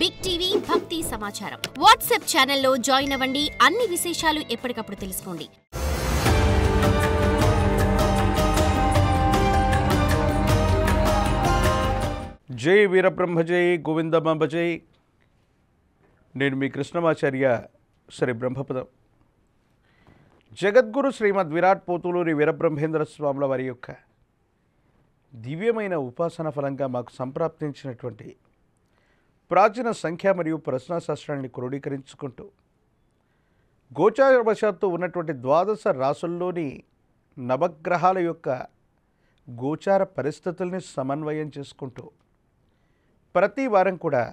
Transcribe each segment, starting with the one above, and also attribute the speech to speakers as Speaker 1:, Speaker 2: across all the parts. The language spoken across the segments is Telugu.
Speaker 1: బిగ్ టీవీ భక్తి సమాచారం వాట్సాప్ ఛానల్లో జాయిన్ అవ్వండి. అన్ని విశేషాలు ఎప్పటికప్పుడు తెలుసుకోండి.
Speaker 2: జై వీరబ్రహ్మ జై గోవిందమాంబ జై. నేను మీ కృష్ణమాచార్య శ్రీ బ్రహ్మపదం. జగద్గురు శ్రీమద్ విరాట్ పోతులూరి వీరబ్రహ్మేంద్ర స్వాముల వారి యొక్క దివ్యమైన ఉపాసన ఫలంగా మాకు సంప్రాప్తించినటువంటి ప్రాచీన సంఖ్య మరియు ప్రశ్నాశాస్త్రాన్ని క్రోడీకరించుకుంటూ గోచారవశాత్తు ఉన్నటువంటి ద్వాదశ రాసుల్లోని నవగ్రహాల యొక్క గోచార పరిస్థితుల్ని సమన్వయం చేసుకుంటూ ప్రతి వారం కూడా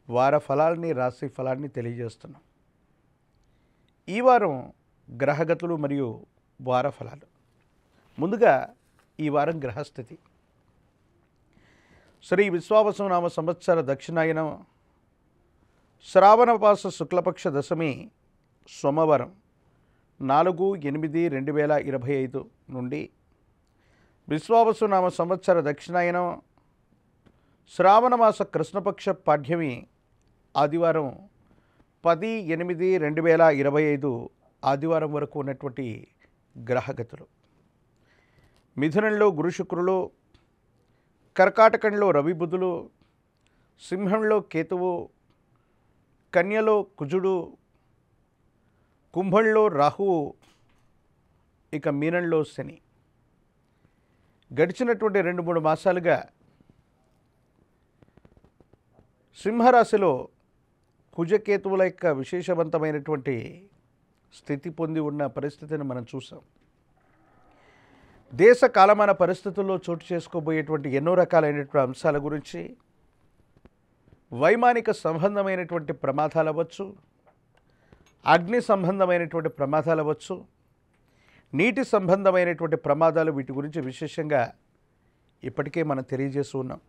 Speaker 2: వార ఫలాల్ని రాశి ఫలాన్ని తెలియజేస్తున్నాం. ఈ వారం గ్రహగతులు మరియు వార ఫలాలు. ముందుగా ఈ వారం గ్రహస్థితి. శ్రీ విశ్వావసు నామ సంవత్సర దక్షిణాయనం శ్రావణమాస శుక్లపక్ష దశమి సోమవారం 4/8/2025 నుండి విశ్వావసు నామ సంవత్సర దక్షిణాయనం శ్రావణమాస కృష్ణపక్ష పాడ్యమి ఆదివారం 10/8/2025 ఆదివారం వరకు ఉన్నటువంటి గ్రహగతులు. మిథునంలో గురు శుక్రులు, కర్కాటకంలో రవి బుధులు, సింహంలో కేతువు, కన్యలో కుజుడు, కుంభంలో రాహువు, ఇక మీనంలో శని. గడిచినటువంటి 2-3 మాసాలుగా సింహరాశిలో కుజకేతువుల యొక్క విశేషవంతమైనటువంటి స్థితి పొంది ఉన్న పరిస్థితిని మనం చూసాం. దేశ కాలమాన పరిస్థితుల్లో చోటు చేసుకోబోయేటువంటి ఎన్నో రకాలైనటువంటి అంశాల గురించి, వైమానిక సంబంధమైనటువంటి ప్రమాదాలు అవ్వచ్చు, అగ్ని సంబంధమైనటువంటి ప్రమాదాలు అవ్వచ్చు, నీటి సంబంధమైనటువంటి ప్రమాదాలు, వీటి గురించి విశేషంగా ఇప్పటికే మనం తెలియజేస్తూ ఉన్నాం.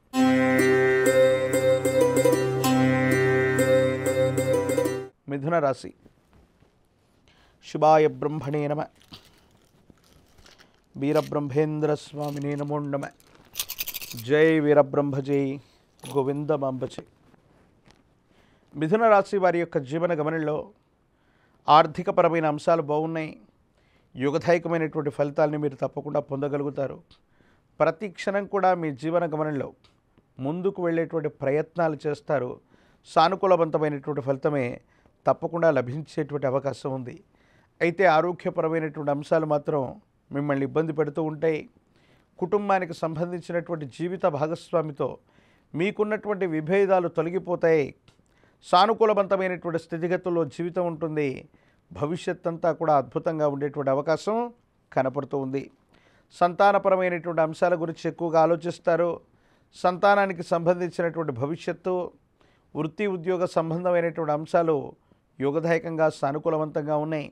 Speaker 2: మిథున రాశి. శుభాయ బ్రహ్మణే నమ. వీరబ్రహ్మేంద్ర స్వామినే నమో నమ. జై వీరబ్రహ్మ జై గోవిందమాంబ జై. మిథున రాశి వారి యొక్క జీవన గమనంలో ఆర్థికపరమైన అంశాలు బాగున్నాయి. యుగదాయకమైనటువంటి ఫలితాలని మీరు తప్పకుండా పొందగలుగుతారు. ప్రతి క్షణం కూడా మీ జీవన గమనంలో ముందుకు వెళ్ళేటువంటి ప్రయత్నాలు చేస్తారు. సానుకూలవంతమైనటువంటి ఫలితమే తప్పకుండా లభించేటువంటి అవకాశం ఉంది. అయితే ఆరోగ్యపరమైనటువంటి అంశాలు మాత్రం మిమ్మల్ని ఇబ్బంది పెడుతూ ఉంటాయి. కుటుంబానికి సంబంధించినటువంటి జీవిత భాగస్వామితో మీకున్నటువంటి విభేదాలు తొలగిపోతాయి. సానుకూలవంతమైనటువంటి స్థితిగతుల్లో జీవితం ఉంటుంది. భవిష్యత్ అంతా కూడా అద్భుతంగా ఉండేటువంటి అవకాశం కనపడుతూ ఉంది. సంతానపరమైనటువంటి అంశాల గురించి ఎక్కువగా ఆలోచిస్తారు. సంతానానికి సంబంధించినటువంటి భవిష్యత్తు, వృత్తి ఉద్యోగ సంబంధమైనటువంటి అంశాలు యోగదాయకంగా సానుకూలవంతంగా ఉన్నాయి.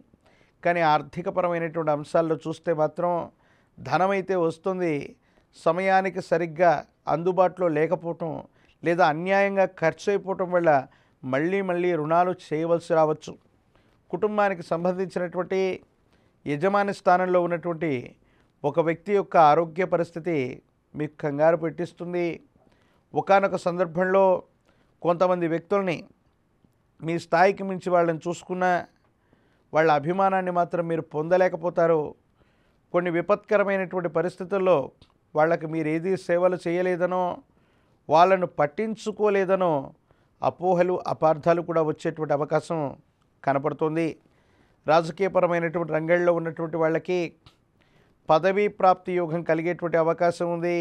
Speaker 2: కానీ ఆర్థికపరమైనటువంటి అంశాల్లో చూస్తే మాత్రం ధనమైతే వస్తుంది, సమయానికి సరిగ్గా అందుబాటులో లేకపోవటం లేదా అన్యాయంగా ఖర్చు అయిపోవటం వల్ల మళ్ళీ రుణాలు చేయవలసి రావచ్చు. కుటుంబానికి సంబంధించినటువంటి యజమాని స్థానంలో ఉన్నటువంటి ఒక వ్యక్తి యొక్క ఆరోగ్య పరిస్థితి మీకు కంగారు పెట్టిస్తుంది. ఒకానొక సందర్భంలో కొంతమంది వ్యక్తుల్ని మీ స్థాయికి మించి వాళ్ళని చూసుకున్నా వాళ్ళ అభిమానాన్ని మాత్రం మీరు పొందలేకపోతారు. కొన్ని విపత్కరమైనటువంటి పరిస్థితుల్లో వాళ్ళకి మీరు ఏది సేవలు చేయలేదనో, వాళ్ళను పట్టించుకోలేదనో అపోహలు, అపార్థాలు కూడా వచ్చేటువంటి అవకాశం కనపడుతుంది. రాజకీయపరమైనటువంటి రంగంలో ఉన్నటువంటి వాళ్ళకి పదవీ ప్రాప్తి యోగం కలిగేటువంటి అవకాశం ఉంది.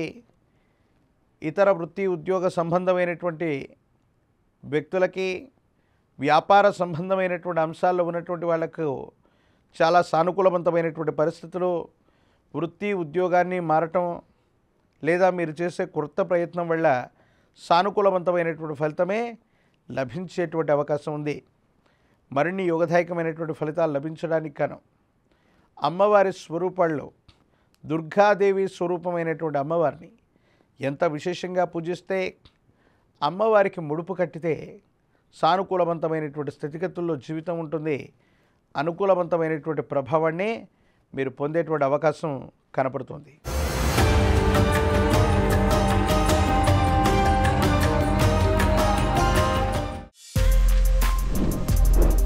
Speaker 2: ఇతర వృత్తి ఉద్యోగ సంబంధమైనటువంటి వ్యక్తులకి, వ్యాపార సంబంధమైనటువంటి అంశాల్లో ఉన్నటువంటి వాళ్ళకు చాలా సానుకూలవంతమైనటువంటి పరిస్థితులు, వృత్తి ఉద్యోగాన్ని మారటం లేదా మీరు చేసే కొత్త ప్రయత్నం వల్ల సానుకూలవంతమైనటువంటి ఫలితమే లభించేటువంటి అవకాశం ఉంది. మరిన్ని యోగదాయకమైనటువంటి ఫలితాలు లభించడానికి కాను అమ్మవారి స్వరూపాల్లో దుర్గాదేవి స్వరూపమైనటువంటి అమ్మవారిని ఎంత విశేషంగా పూజిస్తే, అమ్మవారికి ముడుపు కట్టితే సానుకూలవంతమైనటువంటి స్థితిగతుల్లో జీవితం ఉంటుంది. అనుకూలవంతమైనటువంటి ప్రభావాన్ని మీరు పొందేటువంటి అవకాశం కనపడుతుంది.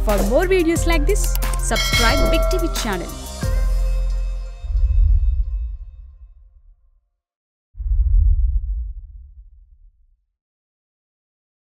Speaker 3: For more videos like this, subscribe Big TV channel.